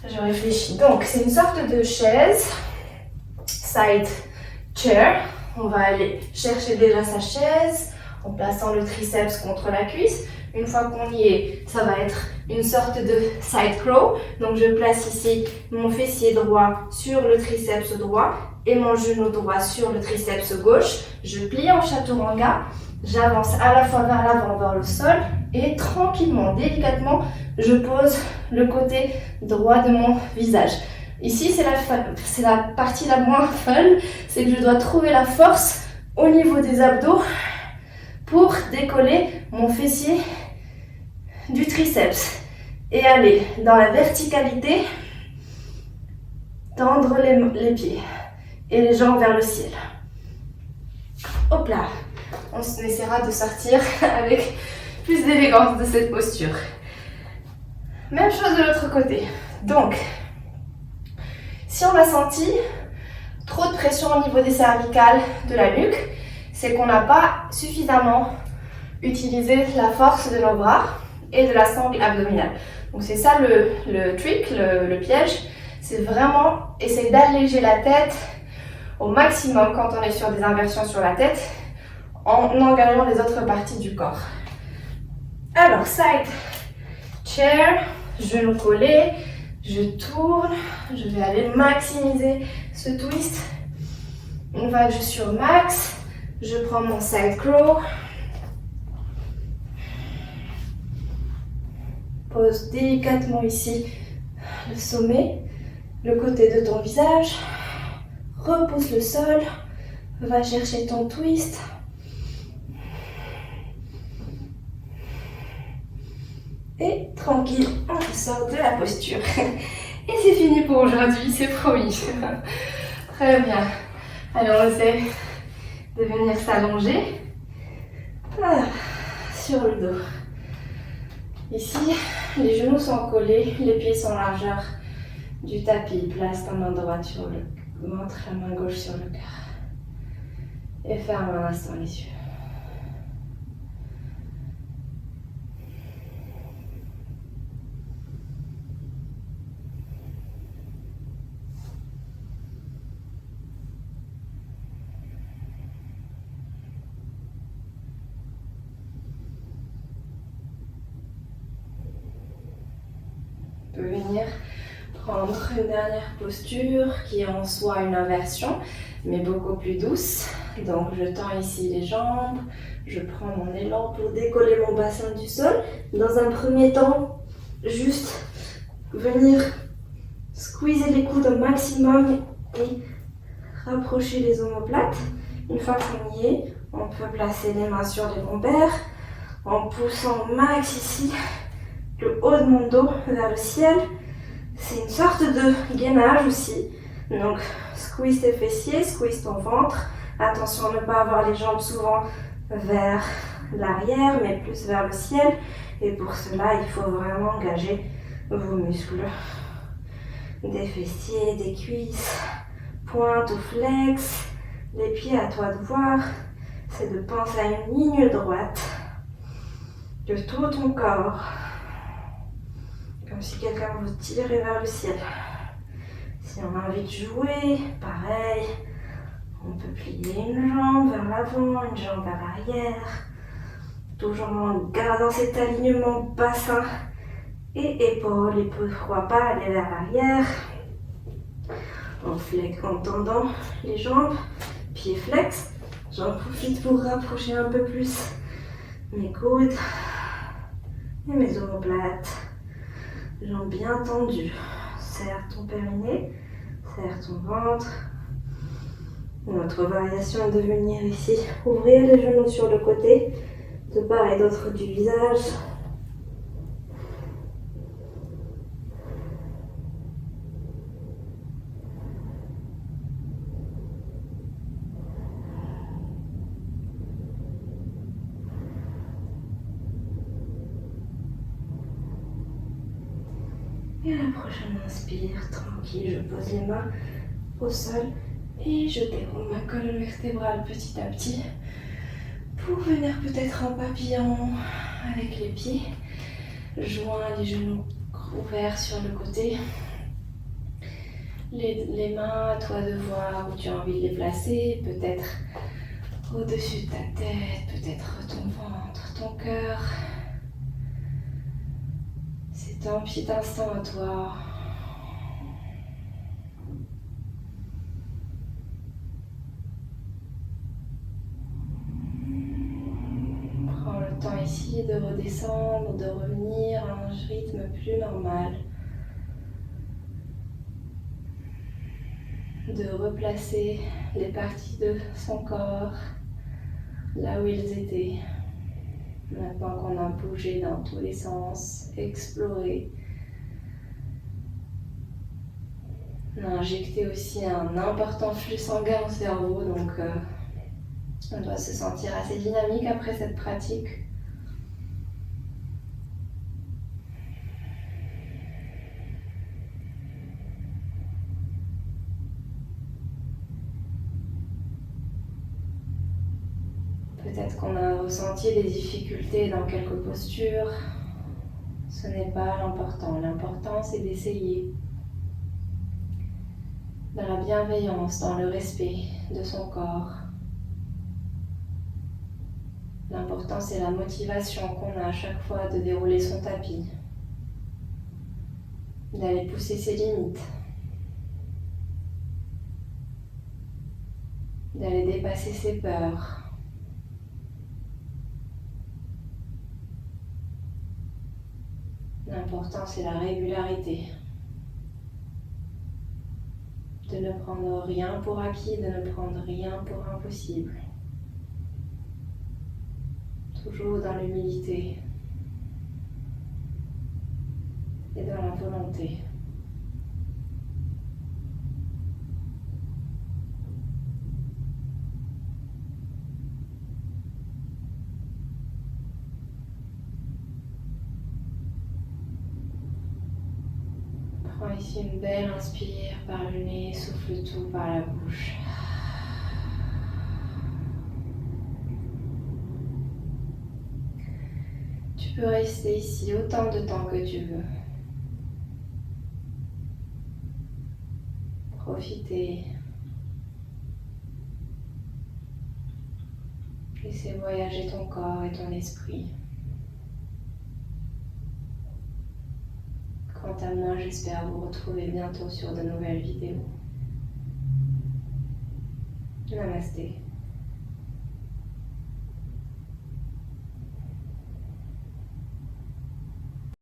Je réfléchis. Donc, c'est une sorte de chaise, side chair. On va aller chercher déjà sa chaise en plaçant le triceps contre la cuisse. Une fois qu'on y est, ça va être une sorte de side crow. Donc je place ici mon fessier droit sur le triceps droit et mon genou droit sur le triceps gauche. Je plie en chaturanga. J'avance à la fois vers l'avant, vers le sol et tranquillement, délicatement, je pose le côté droit de mon visage. Ici, c'est la partie la moins fun, c'est que je dois trouver la force au niveau des abdos pour décoller mon fessier du triceps et aller dans la verticalité, tendre les pieds et les jambes vers le ciel. Hop là, on essaiera de sortir avec plus d'élégance de cette posture. Même chose de l'autre côté. Donc, si on a senti trop de pression au niveau des cervicales, de la nuque, c'est qu'on n'a pas suffisamment utilisé la force de nos bras et de la sangle abdominale. Donc c'est ça le trick, le piège, c'est vraiment essayer d'alléger la tête au maximum quand on est sur des inversions sur la tête en engageant les autres parties du corps. Alors, side chair, genoux collés, je tourne, je vais aller maximiser ce twist. Une fois que je suis au max, je prends mon side crow. Pose délicatement ici le sommet, le côté de ton visage. Repousse le sol, va chercher ton twist. Et tranquille, on sort de la posture. Et c'est fini pour aujourd'hui, c'est promis. Très bien. Alors on essaie de venir s'allonger sur le dos. Ici, les genoux sont collés, les pieds sont largeur du tapis. Place ta main droite sur le ventre, la main gauche sur le cœur. Et ferme un instant les yeux. On peut venir prendre une dernière posture qui est en soi une inversion, mais beaucoup plus douce. Donc je tends ici les jambes, je prends mon élan pour décoller mon bassin du sol. Dans un premier temps, juste venir squeezer les coudes au maximum et rapprocher les omoplates. Une fois qu'on y est, on peut placer les mains sur les lombaires en poussant au max ici le haut de mon dos vers le ciel. C'est une sorte de gainage aussi. Donc, squeeze tes fessiers, squeeze ton ventre. Attention à ne pas avoir les jambes souvent vers l'arrière, mais plus vers le ciel. Et pour cela, il faut vraiment engager vos muscles. Des fessiers, des cuisses, pointe ou flex. Les pieds, à toi de voir. C'est de penser à une ligne droite de tout ton corps. Comme si quelqu'un vous tirait vers le ciel. Si on a envie de jouer, pareil. On peut plier une jambe vers l'avant, une jambe vers l'arrière. Toujours en gardant cet alignement bassin et épaules. Et pourquoi pas aller vers l'arrière. En tendant les jambes, pieds flex. J'en profite pour rapprocher un peu plus mes coudes et mes omoplates. Jambes bien tendues. Serre ton périnée, serre ton ventre. Une autre variation de venir ici, ouvrir les genoux sur le côté, de part et d'autre du visage. Et à la prochaine inspire, tranquille, je pose les mains au sol et je déroule ma colonne vertébrale petit à petit pour venir peut-être en papillon avec les pieds. Joins les genoux ouverts sur le côté. Les mains, à toi de voir où tu as envie de les placer, peut-être au-dessus de ta tête, peut-être ton ventre, ton cœur. C'est un petit instant à toi. Prends le temps ici de redescendre, de revenir à un rythme plus normal. De replacer les parties de son corps là où ils étaient. Maintenant qu'on a bougé dans tous les sens, exploré. On a injecté aussi un important flux sanguin au cerveau, donc on doit se sentir assez dynamique après cette pratique. Peut-être qu'on a ressenti des difficultés dans quelques postures. Ce n'est pas l'important. L'important, c'est d'essayer. Dans la bienveillance, dans le respect de son corps. L'important, c'est la motivation qu'on a à chaque fois de dérouler son tapis. D'aller pousser ses limites. D'aller dépasser ses peurs. L'important, c'est la régularité. De ne prendre rien pour acquis, de ne prendre rien pour impossible. Toujours dans l'humilité et dans la volonté. Prends ici une belle inspire par le nez, souffle tout par la bouche. Tu peux rester ici autant de temps que tu veux. Profiter. Laissez voyager ton corps et ton esprit. Quant à moi, j'espère vous retrouver bientôt sur de nouvelles vidéos. Namasté.